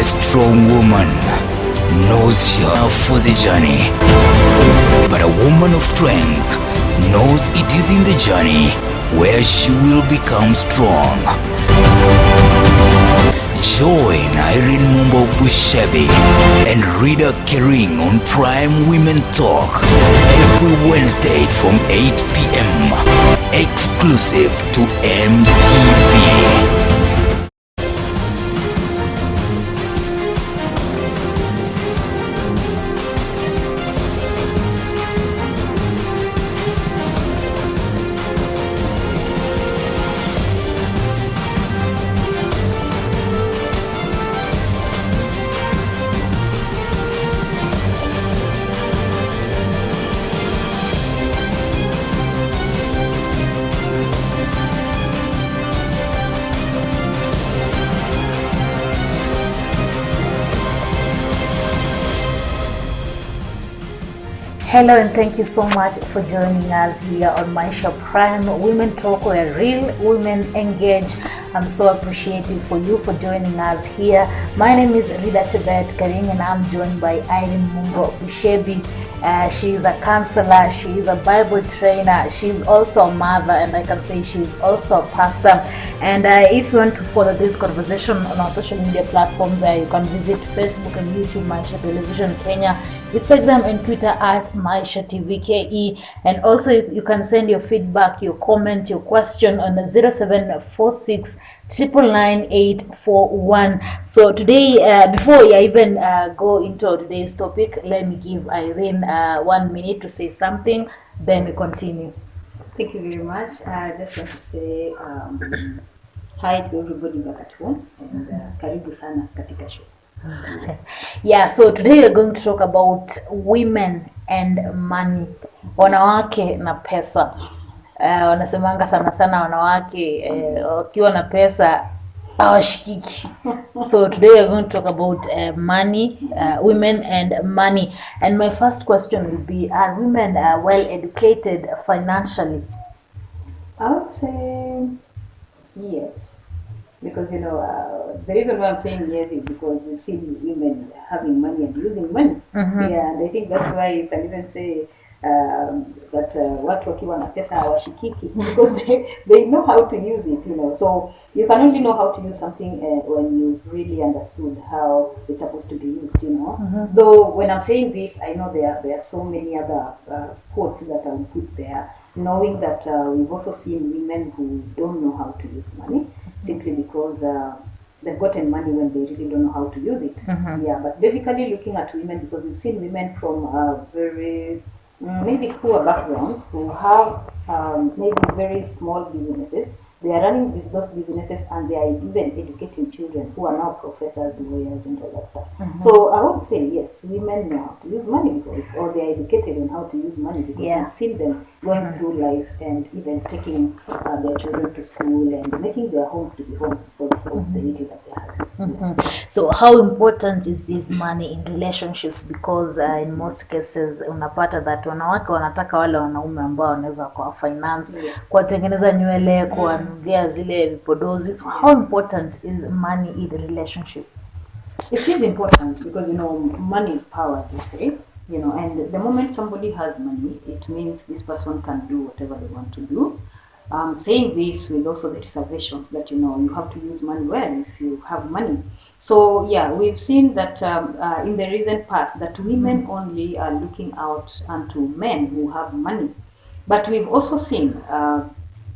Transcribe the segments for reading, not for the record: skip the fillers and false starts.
A strong woman knows enough for the journey, but a woman of strength knows it is in the journey where she will become strong. Join Irene Mumbo Bushebi and Rita Kering on Prime Women Talk every Wednesday from 8 p.m. exclusive to MTV. Hello and thank you so much for joining us here on Maisha Prime Women Talk, where real women engage. I'm so appreciative for you for joining us here. My name is Rida Kering and I'm joined by Irene Mumbo Bushebi. She is a counselor, she is a Bible trainer, she's also a mother, and I can say she's also a pastor. And if you want to follow this conversation on our social media platforms, you can visit Facebook and YouTube, Maisha Television Kenya, Instagram and Twitter at Maisha TV KE. And also you can send your feedback, your comment, your question on 0746 99841. So today, before I even go into today's topic, let me give Irene 1 minute to say something, then we continue. Thank you very much. I just want to say hi to everybody back at home and karibu sana katika show. Yeah, so today we're going to talk about women and money, wanawake na pesa. Wanasemanga sana sana wanawake wakiwa na pesa hawashikiki. So today we're going to talk about money, women and money. And my first question will be, are women well educated financially? I would say yes, because the reason why I'm saying yes is because we've seen women having money and using money. Yeah, and I think that's why you can even say that watu wakiwa na pesa hawashikiki, because they know how to use it, so you can only know how to use something when you really understood how it's supposed to be used, Though when I'm saying this, I know there are so many other quotes that I'll put there, knowing that we've also seen women who don't know how to use money simply because they've gotten money when they really don't know how to use it. Yeah, but basically looking at women, because we've seen women from very maybe poor backgrounds who have maybe very small businesses. They are running with those businesses and they are even educating children who are now professors, lawyers, and all that stuff. So I would say yes, women know how to use money because, or they are educated on how to use money because we've seen them going through life and even taking their children to school and making their homes to be homes because of the little that they have. So how important is this money in relationships? Because in most cases unapata that wanawake wanataka wale wanaume ambao wanaweza kwa finance, kuwatengeneza nywele, kuwanunulia zile vipodozi. So how important is money in the relationship? It is important because money is power, as they say. And the moment somebody has money, it means this person can do whatever they want to do. Saying this with also the reservations that you have to use money well if you have money. So yeah, we've seen that in the recent past that women only are looking out unto men who have money, but we've also seen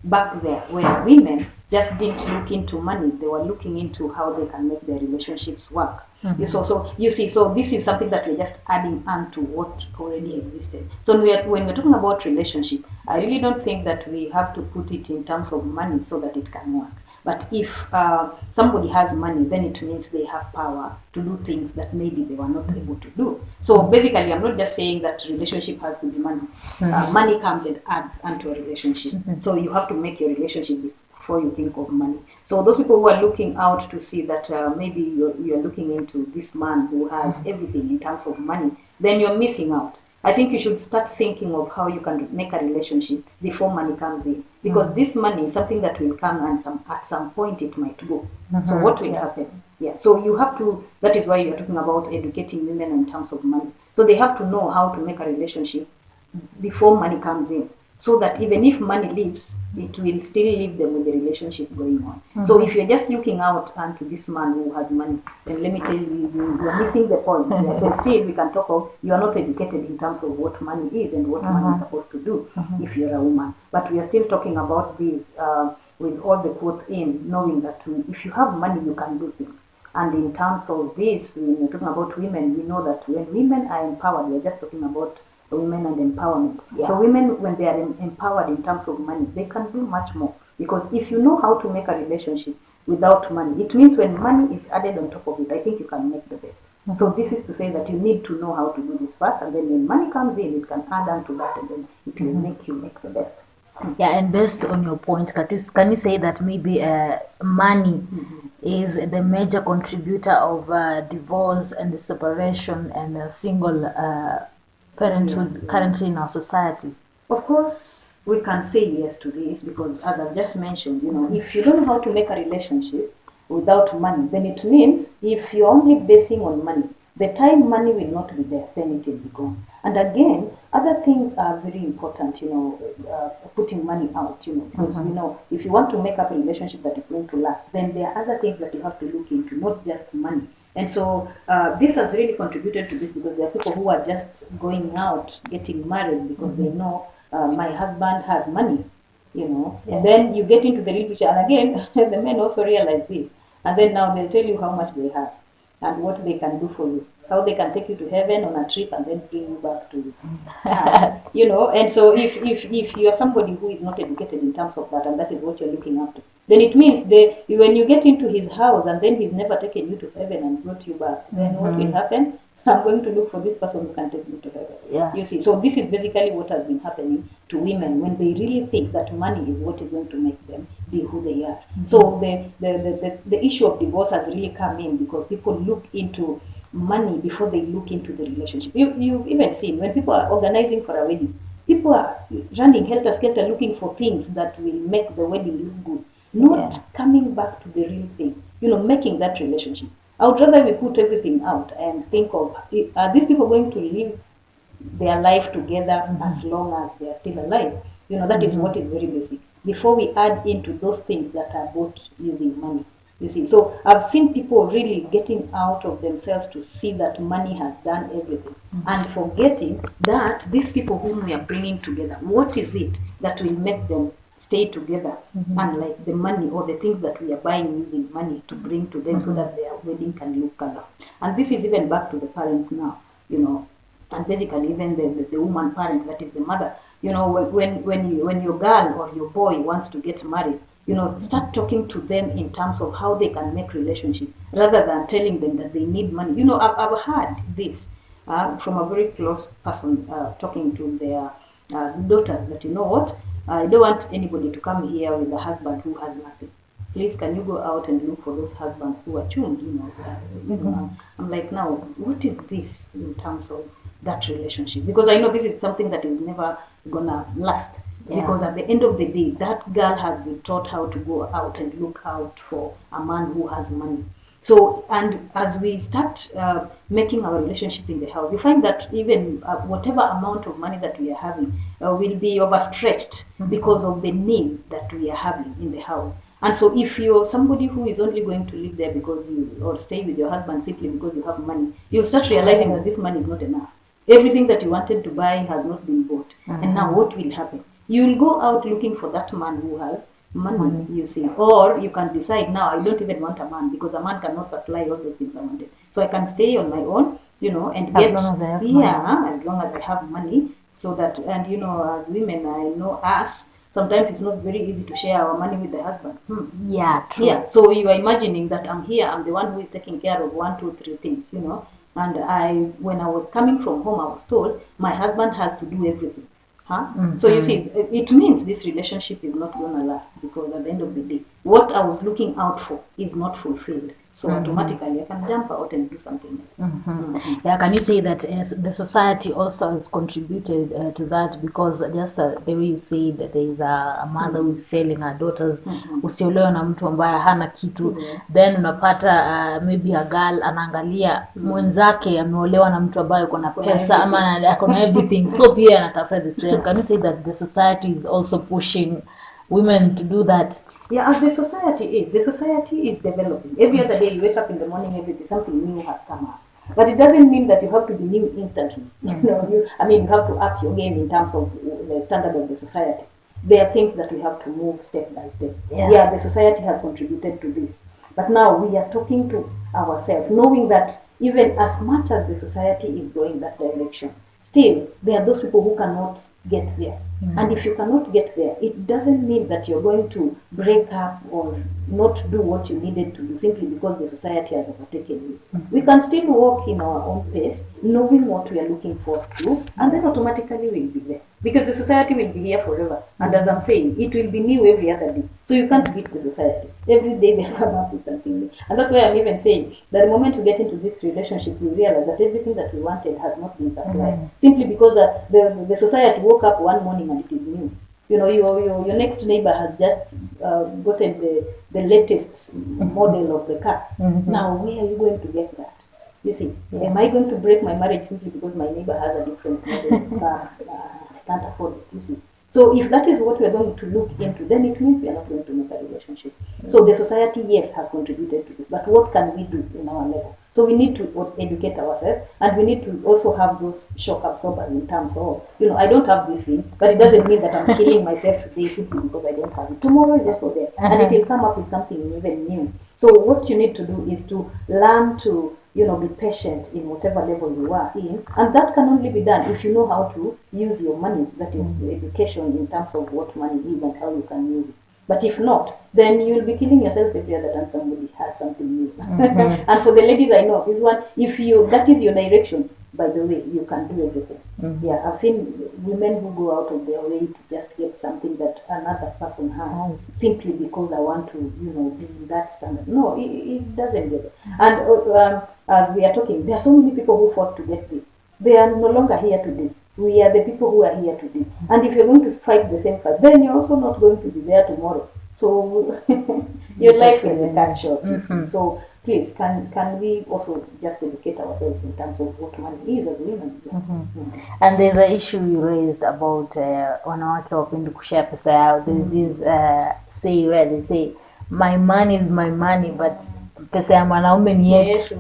back there where women just didn't look into money; they were looking into how they can make their relationships work. So you see, so this is something that we're just adding on to what already existed. So when we're talking about relationship, I really don't think that we have to put it in terms of money so that it can work. But if somebody has money, then it means they have power to do things that maybe they were not able to do. So basically, I'm not just saying that relationship has to be money. Money comes and adds onto a relationship. So you have to make your relationship before you think of money. So those people who are looking out to see that maybe you're looking into this man who has everything in terms of money, then you're missing out. I think you should start thinking of how you can make a relationship before money comes in. Because this money is something that will come and at some point it might go. So what will happen? Yeah, so you have to, that is why you're talking about educating women in terms of money. So they have to know how to make a relationship before money comes in, so that even if money leaves, it will still leave them with the relationship going on. So if you're just looking out unto this man who has money, then let me tell you, you're missing the point. Yeah. So still we can talk of, you are not educated in terms of what money is and what money is supposed to do if you're a woman. But we are still talking about this with all the quotes in, knowing that if you have money, you can do things. And in terms of this, when we're talking about women, we know that when women are empowered, we're just talking about women and empowerment. Yeah. So women, when they are empowered in terms of money, they can do much more. Because if you know how to make a relationship without money, it means when money is added on top of it, I think you can make the best. So this is to say that you need to know how to do this first, and then when money comes in, it can add on to that, and then it will make you make the best. Yeah, and based on your point, can you say that maybe money is the major contributor of divorce and the separation and single parenthood currently in our society? Of course, we can say yes to this, because as I've just mentioned, if you don't know how to make a relationship without money, then it means if you're only basing on money, the time money will not be there, then it will be gone. And again, other things are very important, putting money out, because, if you want to make up a relationship that is going to last, then there are other things that you have to look into, not just money. And so this has really contributed to this, because there are people who are just going out, getting married because they know my husband has money, and then you get into the real picture. And again, the men also realize this. And then now they'll tell you how much they have and what they can do for you, how they can take you to heaven on a trip and then bring you back to, and so if you are somebody who is not educated in terms of that, and that is what you're looking after, then it means when you get into his house and then he's never taken you to heaven and brought you back, then what will happen? I'm going to look for this person who can take me to heaven. Yeah. You see, so this is basically what has been happening to women when they really think that money is what is going to make them be who they are. So the issue of divorce has really come in because people look into money before they look into the relationship. You've even seen when people are organizing for a wedding, people are running helter-skelter looking for things that will make the wedding look good, not coming back to the real thing, making that relationship. I would rather we put everything out and think of, are these people going to live their life together as long as they are still alive? That is what is very basic. Before we add into those things that are bought using money. You see, so I've seen people really getting out of themselves to see that money has done everything and forgetting that these people whom we are bringing together, what is it that will make them stay together, unlike the money or the things that we are buying using money to bring to them so that their wedding can look color. And this is even back to the parents now, and basically even the woman parent, that is the mother. When your girl or your boy wants to get married, start talking to them in terms of how they can make relationship rather than telling them that they need money. I've heard this from a very close person talking to their daughter that, I don't want anybody to come here with a husband who has nothing. Please, can you go out and look for those husbands who are tuned? I'm like, now, what is this in terms of that relationship? Because I know this is something that is never gonna last. Yeah. Because at the end of the day, that girl has been taught how to go out and look out for a man who has money. So, and as we start making our relationship in the house, you find that even whatever amount of money that we are having will be overstretched because of the need that we are having in the house. And so if you're somebody who is only going to live there or stay with your husband simply because you have money, you'll start realizing that this money is not enough. Everything that you wanted to buy has not been bought. And now what will happen? You will go out looking for that man who has money, you see. Or you can decide, now I don't even want a man because a man cannot supply all those things I wanted. So I can stay on my own, and get, as long as I have money. As long as I have money. So that, and as women, I know us, sometimes it's not very easy to share our money with the husband. Yeah, true. Yeah, so you are imagining that I'm here, I'm the one who is taking care of 1, 2, 3 things, And when I was coming from home, I was told my husband has to do everything. So you see, it means this relationship is not going to last because at the end of the day, what I was looking out for is not fulfilled. So automatically I can jump out and do something. Yeah, can you say that the society also has contributed to that? Because just the way you say that there is a mother who is selling her daughters, usiolewe na mtu ambaye hana kitu, then unapata maybe a girl anaangalia mwenzake ameolewa na mtu ambaye kuna pesa ama kuna everything, so pia anatafuta the same. Can you say that the society is also pushing women to do that? Yeah, as the society is developing. Every other day you wake up in the morning, every day something new has come up. But it doesn't mean that you have to be new instantly. You have to up your game in terms of the standard of the society. There are things that we have to move step by step. Yeah, the society has contributed to this. But now we are talking to ourselves, knowing that even as much as the society is going that direction, still there are those people who cannot get there. And if you cannot get there, it doesn't mean that you're going to break up or not do what you needed to do simply because the society has overtaken you. We can still walk in our own pace, knowing what we are looking forward to, and then automatically we'll be there. Because the society will be here forever. And as I'm saying, it will be new every other day. So you can't beat the society. Every day they come up with something new. And that's why I'm even saying that the moment we get into this relationship, we realize that everything that we wanted has not been supplied. Simply because the society woke up one morning and it is new. You know, your next neighbor has just gotten the latest model of the car. Now, where are you going to get that? You see, am I going to break my marriage simply because my neighbor has a different model of car? I can't afford it, you see. So if that is what we are going to look into, then it means we are not going to make a relationship. So the society, yes, has contributed to this. But what can we do in our level? So we need to educate ourselves, and we need to also have those shock absorbers in terms of, I don't have this thing, but it doesn't mean that I'm killing myself today simply because I don't have it. Tomorrow is also there, and it will come up with something even new. So what you need to do is to learn to, be patient in whatever level you are in, and that can only be done if you know how to use your money. That is the education in terms of what money is and how you can use it. But if not, then you will be killing yourself every other time somebody has something new. And for the ladies I know, this one, if that is your direction, by the way, you can do everything. Yeah, I've seen women who go out of their way to just get something that another person has, simply because I want to, be that standard. No, it doesn't get it. And as we are talking, there are so many people who fought to get this. They are no longer here today. We are the people who are here today. And if you're going to fight the same fight, then you're also not going to be there tomorrow. So your life will be cut short. You see. So please, can we also just educate ourselves in terms of what money is as women? And there's an issue you raised about wanawake wapendi kushare pesa yao. There's this say where they say, my money is my money, but pesa ya mwanaume ni yetu.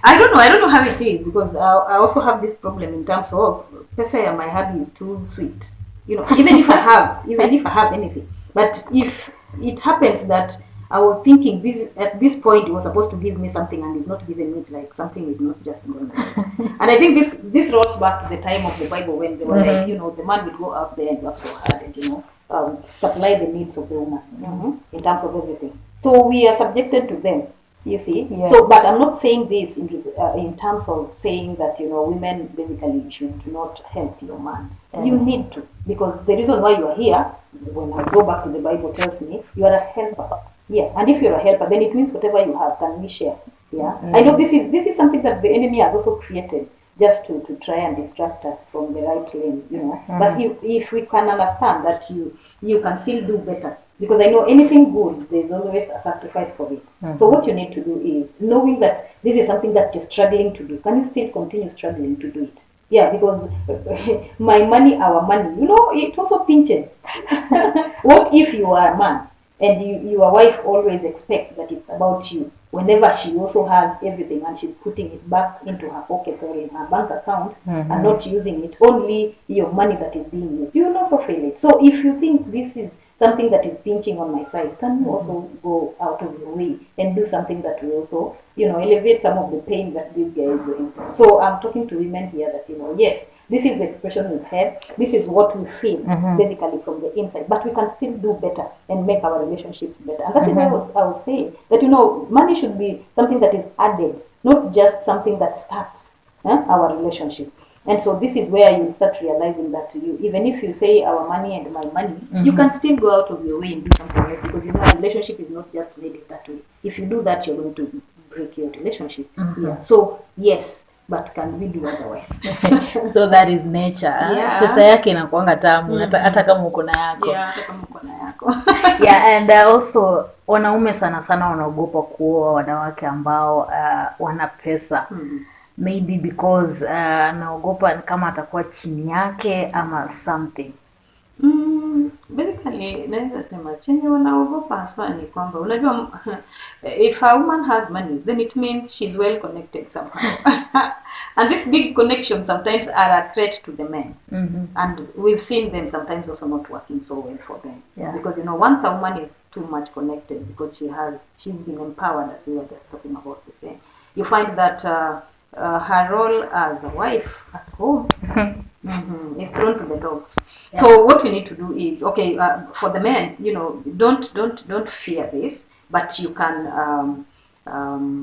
I don't know how it is, because I also have this problem in terms of pesa ya my hubby is too sweet. Even if I have anything, but if it happens that I was thinking at this point he was supposed to give me something and he's not giving me, it's like something is not just going on. And I think this rolls back to the time of the Bible when they were like, the man would go out there and work so hard and supply the needs of the woman in terms of everything. So we are subjected to them. You see, so but I'm not saying this in terms of saying that women basically should not help your man. You need to, because the reason why you are here, when I go back to the Bible, tells me you are a helper. Yeah, and if you're a helper, then it means whatever you have can we share. Yeah, I know this is something that the enemy has also created just to try and distract us from the right lane. But if we can understand that you can still do better. Because I know anything good, there's always a sacrifice for it. So what you need to do is, knowing that this is something that you're struggling to do, can you still continue struggling to do it? Yeah, because my money, our money, it also pinches. What if you are a man and your wife always expects that it's about you, whenever she also has everything and she's putting it back into her pocket or in her bank account and not using it, only your money that is being used, you will also feel it. So if you think this is something that is pinching on my side, can you also go out of your way and do something that will also, elevate some of the pain that this guy is going through? So I'm talking to women here that, yes, this is the expression we've had, this is what we feel basically from the inside, but we can still do better and make our relationships better. And that's why I was saying that, money should be something that is added, not just something that starts our relationship. And so this is where you start realizing that you, even if you say our money and my money, you can still go out of your way and do something else, because you know a relationship is not just made it that way. If you do that, you're going to break your relationship. Yeah. So yes, but can we do otherwise? So that is nature. Yeah. Pesa yake inakuanga tamu hata kama uko na yako. Yeah, hata kama uko na yako. Yeah, and also wanaume sana sana wanaogopa kuoa wanawake ambao wana pesa. Maybe because anaogopa kama atakuwa chini yake ama something. Basically, naweza sema chenye wanaogopa haswa ni kwamba unajua if a woman has money, then it means she's well connected somehow. And this big connection sometimes are a threat to the men. And we've seen them sometimes also not working so well for them. Yeah. Because you know, once a woman is too much connected, because she's been empowered, as we were just talking about the same, you find that her role as a wife at home is thrown to the dogs. Yeah. So what we need to do is, okay, for the men, you know, don't fear this, but you can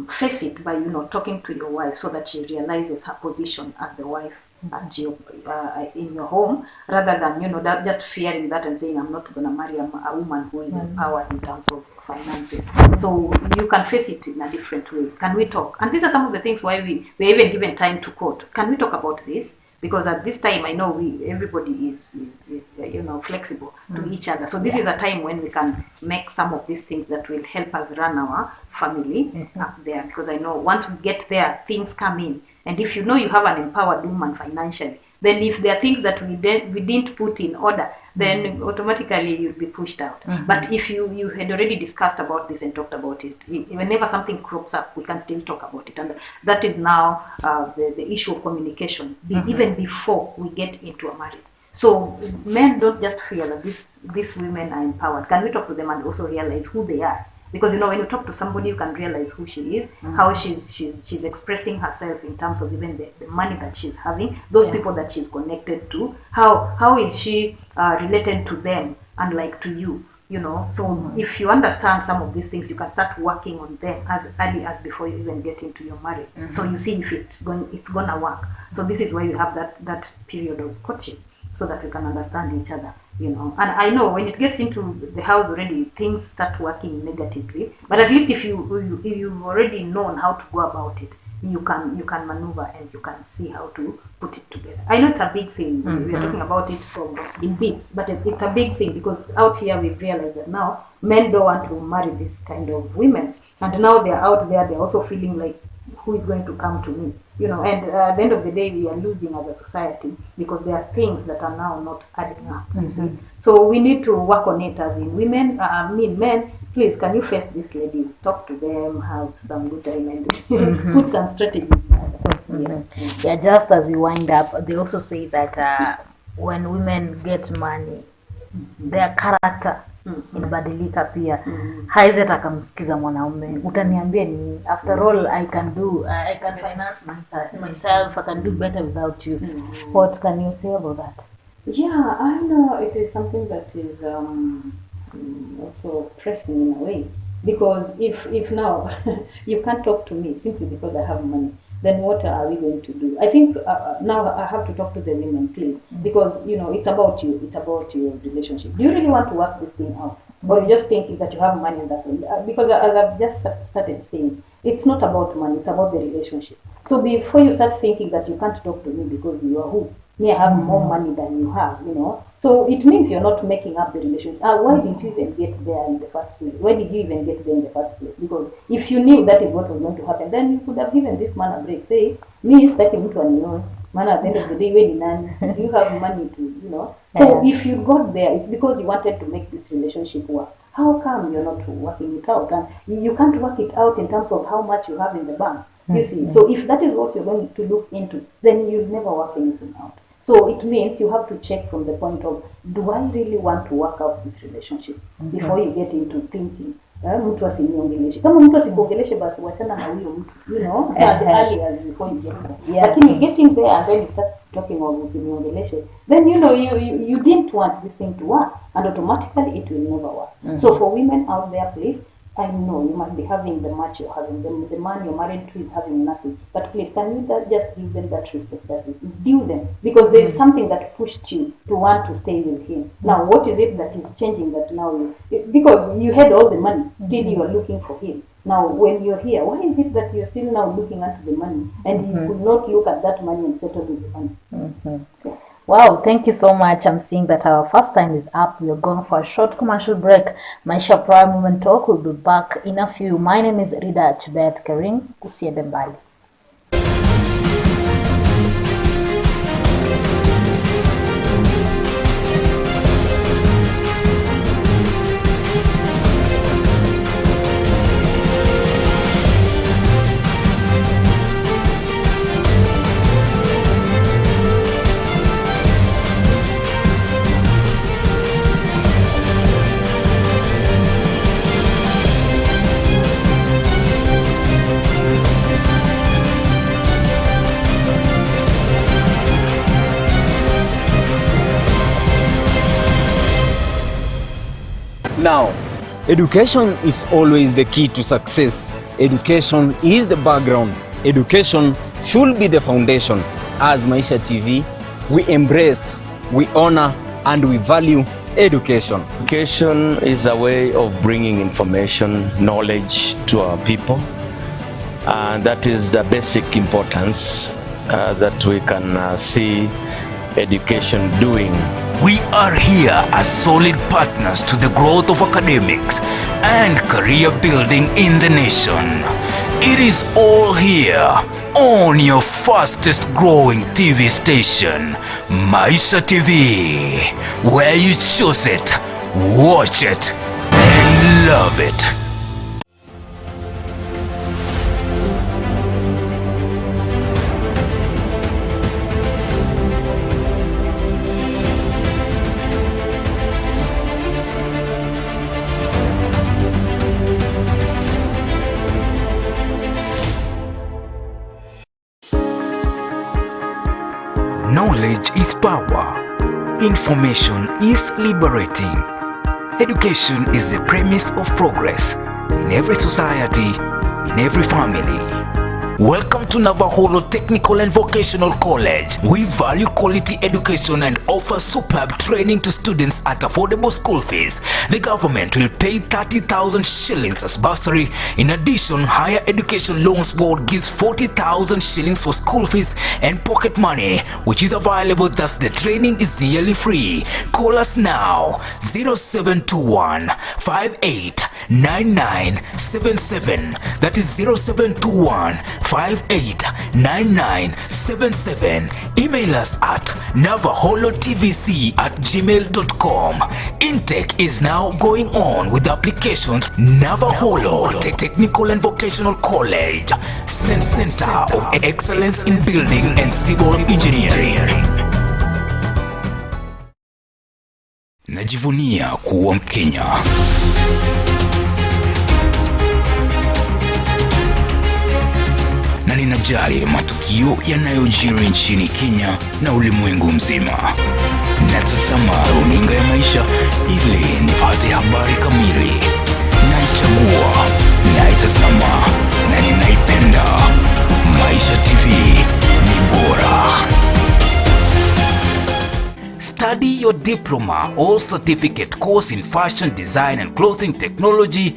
face it by, you know, talking to your wife so that she realizes her position as the wife at your in your home, rather than, you know, that just fearing that and saying I'm not going to marry a woman who is empowered in terms of finances. So you can face it in a different way. Can we talk? And these are some of the things why we're even given time to quote. Can we talk about this? Because at this time, I know everybody is you know, flexible to each other. So this is a time when we can make some of these things that will help us run our family up there. Because I know once we get there, things come in. And if you know you have an empowered woman financially, then if there are things that we didn't put in order, then automatically you'll be pushed out. But if you had already discussed about this and talked about it, whenever something crops up, we can still talk about it. And that is now the issue of communication, even before we get into a marriage. So men don't just feel that these women are empowered. Can we talk to them and also realize who they are? Because, you know, when you talk to somebody, you can realize who she is, how she's expressing herself in terms of even the money that she's having, those people that she's connected to, how is she related to them, unlike to you, you know. So if you understand some of these things, you can start working on them as early as before you even get into your marriage. So you see if it's gonna work. So this is why you have that period of coaching, so that we can understand each other. You know, and I know when it gets into the house already, things start working negatively. But at least if you've already known how to go about it, you can maneuver and you can see how to put it together. I know it's a big thing. We are talking about it in bits, but it's a big thing because out here we've realized that now men don't want to marry this kind of women, and now they're out there. They're also feeling like, who is going to come to me? You know, and at the end of the day, we are losing as a society because there are things that are now not adding up, you see. So we need to work on it as in women, men, please, can you face this lady, talk to them, have some good time and put some strategy. Yeah, just as we wind up, they also say that when women get money, their character inabadilika pia. Haizi akamsikiza mwanaume, utaniambia ni, after all I can finance myself, I can do better without you. What can you say about that? Yeah, I know it is something that is also pressing in a way, because if now you can't talk to me simply because I have money, then what are we going to do? I think now I have to talk to the women, please, because, you know, it's about you, it's about your relationship. Do you really want to work this thing out, or you just think that you have money and that's all? Because as I've just started saying, it's not about money, it's about the relationship. So before you start thinking that you can't talk to me because you are who? Me, I have more money than you have, you know. So it means you're not making up the relationship. Why did you even get there in the first place? Why did you even get there in the first place? Because if you knew that is what was going to happen, then you could have given this man a break. Say, me is taking mtu anione. Man, at the end of the day, when you have money to, you know. So if you got there, it's because you wanted to make this relationship work. How come you're not working it out? And you can't work it out in terms of how much you have in the bank. You see, so if that is what you're going to look into, then you'll never work anything out. So it means you have to check from the point of, do I really want to work out this relationship before you get into thinking, mtu asiniongeleshe. Kama mtu asikuongeleshe basi wachana na huyo mtu, you know, as early as before you get there. Lakini getting there and then you start talking of usiniongeleshe, then you know you didn't want this thing to work, and automatically it will never work. So for women out there, please, I know you might be having the match you're having, the man you're married to is having nothing. But please, can you just give them that respect that is due them? Because there is something that pushed you to want to stay with him. Now, what is it that is changing that now because you had all the money, still you are looking for him. Now, when you're here, why is it that you're still now looking at the money and you could not look at that money and settle with the money? Okay. Wow, thank you so much. I'm seeing that our first time is up. We're going for a short commercial break. Maisha Prime Women Talk will be back in a few. My name is Rida Chibet Kering. Usiende mbali. Now, education is always the key to success. Education is the background. Education should be the foundation. As Maisha TV, we embrace, we honor, and we value education. Education is a way of bringing information, knowledge to our people. And that is the basic importance that we can see education doing. We are here as solid partners to the growth of academics and career building in the nation. It is all here on your fastest growing TV station, Maisha TV, where you choose it, watch it, and love it. Knowledge is power. Information is liberating. Education is the premise of progress in every society, in every family. Welcome to Navaholo Technical and Vocational College. We value quality education and offer superb training to students at affordable school fees. The government will pay 30,000 shillings as bursary. In addition, Higher Education Loans Board gives 40,000 shillings for school fees and pocket money, which is available, thus the training is nearly free. Call us now, 0721 589977. That is 0721 589977. Email us at navaholotvc@gmail.com. Intake is now going on with applications. Navaholo Technical and Vocational College, Center of Excellence in Building and Civil Engineering. Najivunia kuwa Mkenya. Na ninajali matukio yanayojiri nchini Kenya na ulimwengu mzima. Natazama runinga ya Maisha ili nipate habari kamili. Naichagua, naitazama na ninaipenda. Maisha TV ni bora. Study your diploma or certificate course in fashion design and clothing technology,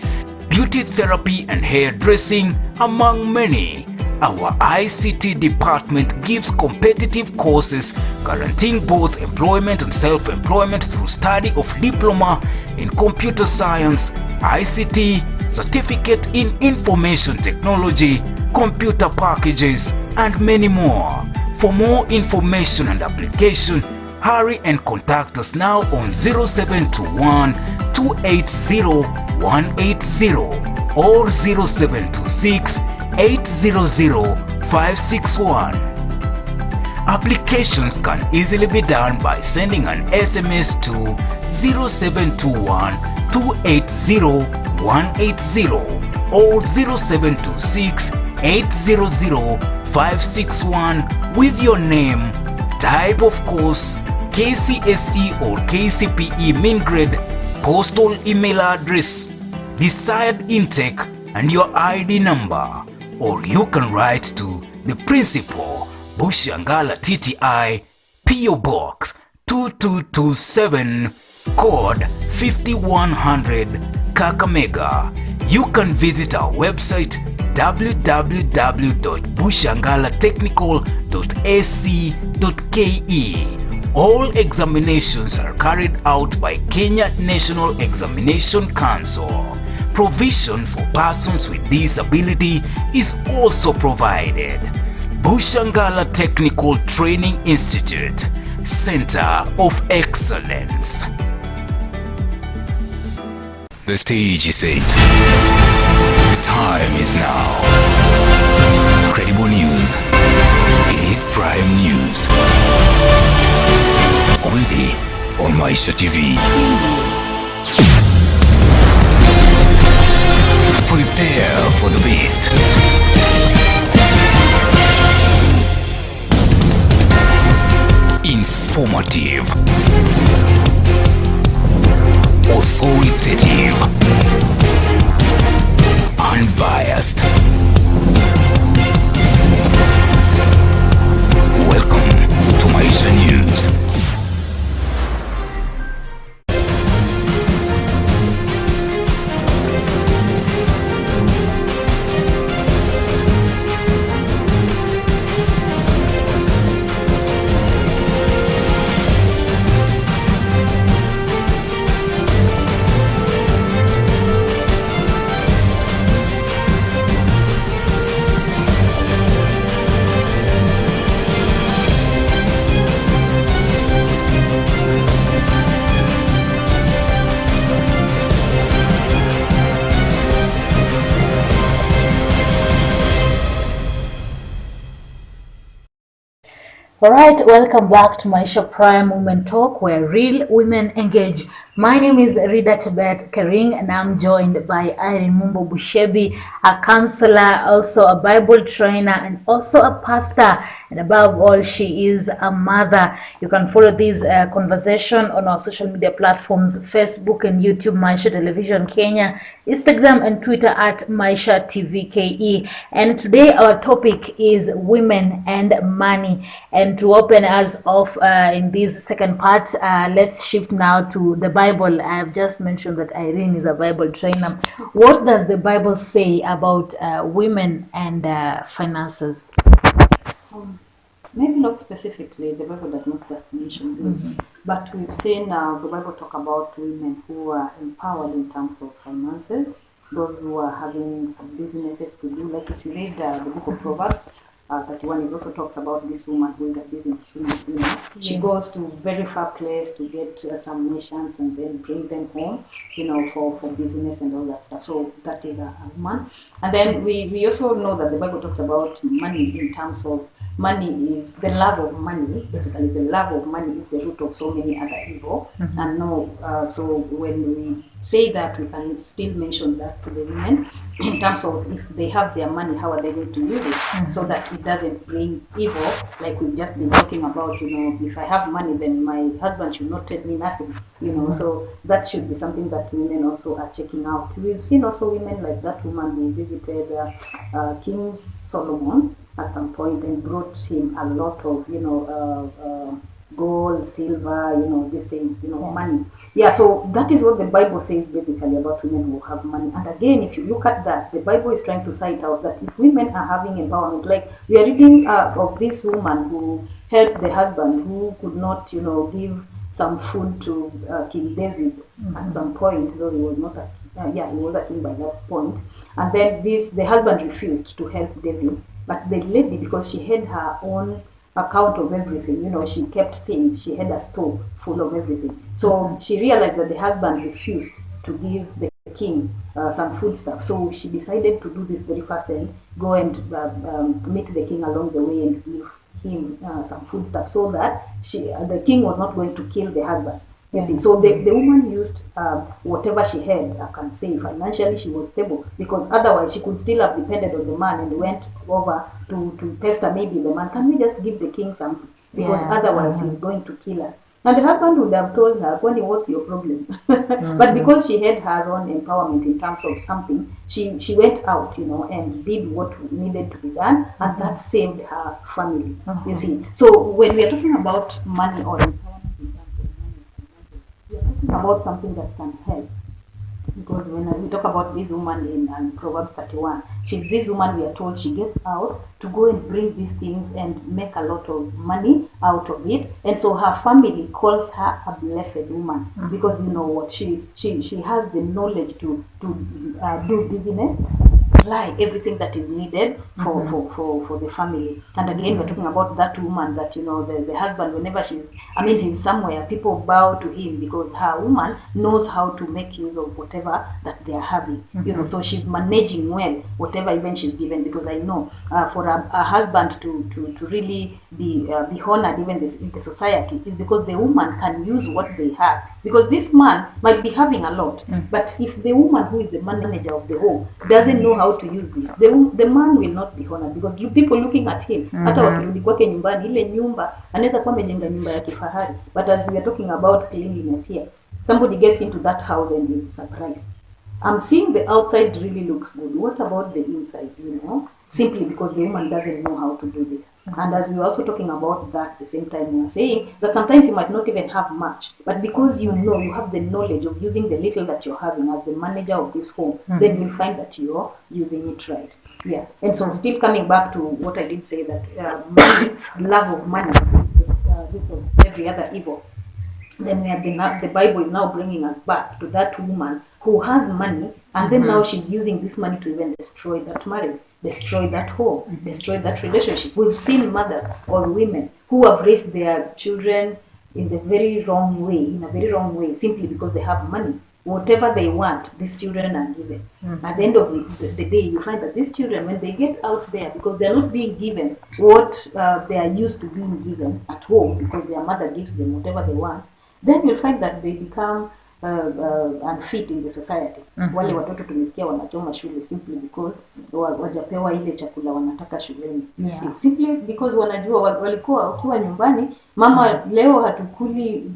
beauty therapy and hairdressing, among many. Our ICT department gives competitive courses guaranteeing both employment and self-employment through study of diploma in computer science, ICT, certificate in information technology, computer packages, and many more. For more information and application, hurry and contact us now on 0721 280 180 or 0726 800-561. Applications can easily be done by sending an SMS to 0721 280 180 or 0726 800 561 with your name, type of course, KCSE or KCPE main grade, postal email address, desired intake and your ID number, or you can write to the principal, Bushangala TTI, PO Box 2227, code 5100, Kakamega. You can visit our website www.bushangalatechnical.ac.ke. All examinations are carried out by Kenya National Examination Council. Provision for persons with disability is also provided. Bushangala Technical Training Institute, Center of Excellence. The stage is set. The time is now. Credible news. It is prime news. Only on Maisha TV. Prepare for the best. Informative. Authoritative. Unbiased. Welcome to Maisha News. Alright, welcome back to Maisha Prime Women Talk, where real women engage. My name is Rida Tibet Kering, and I'm joined by Irene Mumbo Bushebi, a counselor, also a Bible trainer, and also a pastor. And above all, she is a mother. You can follow this conversation on our social media platforms, Facebook and YouTube, Maisha Television Kenya, Instagram and Twitter at Maisha TV KE. And today our topic is women and money. And to open us off in this second part, let's shift now to the Bible. I have just mentioned that Irene is a Bible trainer. What does the Bible say about women and finances? Maybe not specifically, the Bible does not just mention this, but we've seen the Bible talk about women who are empowered in terms of finances, those who are having some businesses to do. Like if you read the book of Proverbs, 31, it also talks about this woman who is a business woman. You know, she goes to very far place to get some merchants and then bring them home, you know, for business and all that stuff. So that is a woman. And then we also know that the Bible talks about money in terms of money is the love of money. Basically, the love of money is the root of so many other evil. And no, so when we say that, we can still mention that to the women in terms of if they have their money, how are they going to use it so that it doesn't bring evil, like we've just been talking about. You know, if I have money, then my husband should not tell me nothing. You know, so that should be something that women also are checking out. We've seen also women like that woman who visited King Solomon at some point and brought him a lot of, you know, gold, silver, you know, these things, you know, money. Yeah, so that is what the Bible says basically about women who have money. And again, if you look at that, the Bible is trying to cite out that if women are having empowerment, like we are reading of this woman who helped the husband who could not, you know, give some food to King David at some point, though he was not a he was a king by that point. And then the husband refused to help David. But the lady, because she had her own account of everything, you know, she kept things, she had a store full of everything. So she realized that the husband refused to give the king some food stuff. So she decided to do this very fast and go and meet the king along the way and give him some food stuff, so that the king was not going to kill the husband. You see, so the woman used whatever she had, I can say financially she was stable, because otherwise she could still have depended on the man and went over to pester maybe the man, can we just give the king something? Because otherwise he's going to kill her. And the husband would have told her, Kwani, what's your problem? But because she had her own empowerment in terms of something, she went out, and did what needed to be done, and that saved her family, you see. So when we are talking about money or empowerment in terms of money, we are talking about something that can help. Because when we talk about this woman in Proverbs 31, she's this woman, we are told she gets out to go and bring these things and make a lot of money out of it. And so her family calls her a blessed woman, because you know what, she has the knowledge to do business, apply everything that is needed for the family. And again, we're talking about that woman that, the husband, whenever he's somewhere, people bow to him because her woman knows how to make use of whatever that they are having. So she's managing well whatever even she's given, because I know for a husband to really be honored even in the society is because the woman can use what they have. Because this man might be having a lot, but if the woman who is the manager of the home doesn't know how to use this, the man will not be honored, because people looking at him, hata wakirudi kwake nyumbani, ile nyumba anaweza kuwa amejenga nyumba ya kifahari, but as we are talking about cleanliness here, somebody gets into that house and is surprised. I'm seeing the outside really looks good. What about the inside, Simply because the woman doesn't know how to do this. And as we were also talking about that, at the same time we are saying that sometimes you might not even have much, but because you have the knowledge of using the little that you're having as the manager of this home, then you'll find that you're using it right. Yeah. And so still coming back to what I did say, that money, love of money, this of every other evil. Then we have the Bible is now bringing us back to that woman who has money, and then now she's using this money to even destroy that marriage, destroy that home, destroy that relationship. We've seen mothers or women who have raised their children in a very wrong way, simply because they have money. Whatever they want, these children are given. At the end of the day, you find that these children, when they get out there, because they're not being given what they are used to being given at home, because their mother gives them whatever they want, then you'll find that they become unfit in the society. Wale watoto tumesikia wanachoma shule simply because wajapewa ile chakula wanataka shuleni. You see, simply because wanajua walikuwa wakiwa nyumbani, mama leo hatukuli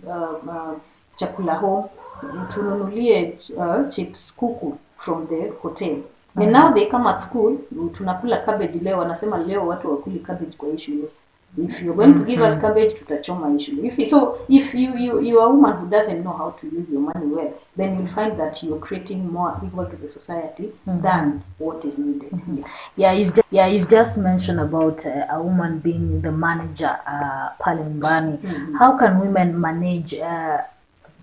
chakula home, tununulie chips kuku from the hotel. And now they come at school, tunakula cabbage leo, wanasema leo watu wakuli cabbage kwa hii shule. If you're going to give us cabbage, tutachoma issue. You see, so if you're a woman who doesn't know how to use your money well, then you'll find that you're creating more evil to the society than what is needed. You've just mentioned about a woman being the manager pale nyumbani. How can women manage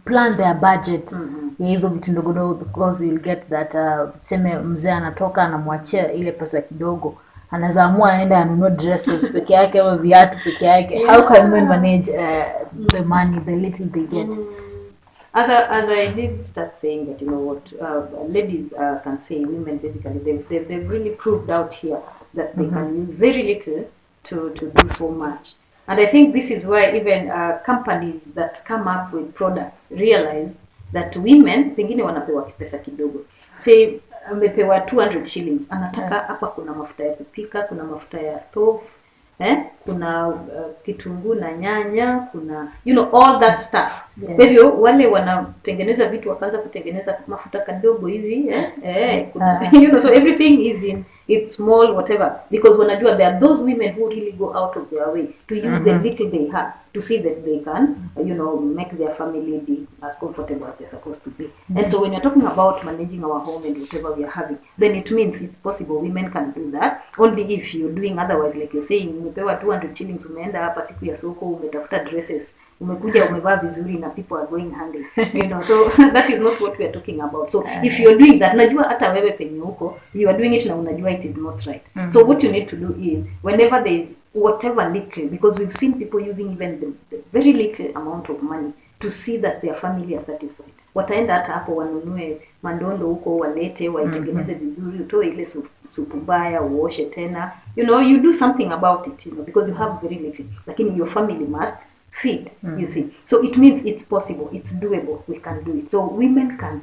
plan their budget ya hizo vitu ndogo ndogo, because you'll get that tuseme mzee anatoka anamwachia ile pesa kidogo, anaweza amua aenda anunue dresses peke yake au viatu peke yake. How can women manage the money, the little they get? As I did start saying that, ladies can say, women basically, they've really proved out here that they can use very little to do so much. And I think this is why even companies that come up with products realize that women, pengine wanapewa pesa kidogo. Say, amepewa 200 shillings. Anataka hapa kuna mafuta ya kupika, kuna mafuta ya stove, kuna kitunguu na nyanya, kuna all that stuff. Kwa hivyo wale wanatengeneza vitu wakaanza kutengeneza mafuta kadogo hivi, kuna, so everything is in it's small, whatever, because wanajua there are those women who really go out of their way to use the little they have to see that they can, make their family be as comfortable as they're supposed to be. And so when you're talking about managing our home and whatever we are having, then it means it's possible women can do that, only if you're doing otherwise, like you're saying, umepewa 200 shillings, umeenda hapa siku ya soko, umetafuta dresses, umekuja umevaa vizuri na people are going hungry, so that is not what we are talking about. So if you're doing that, najua hata wewe penye huko, you are doing it na unajua it is not right. So what you need to do is, whenever there is whatever little, because we've seen people using even the very little amount of money to see that their family are satisfied. Wataenda hata hapo wanunue mandondo huko, walete waitengeneze vizuri, utoe ile supu mbaya, uoshe tena, you do something about it, because you have very little, lakini your family must feed, you see. So it means it's possible, it's doable, we can do it. So women can do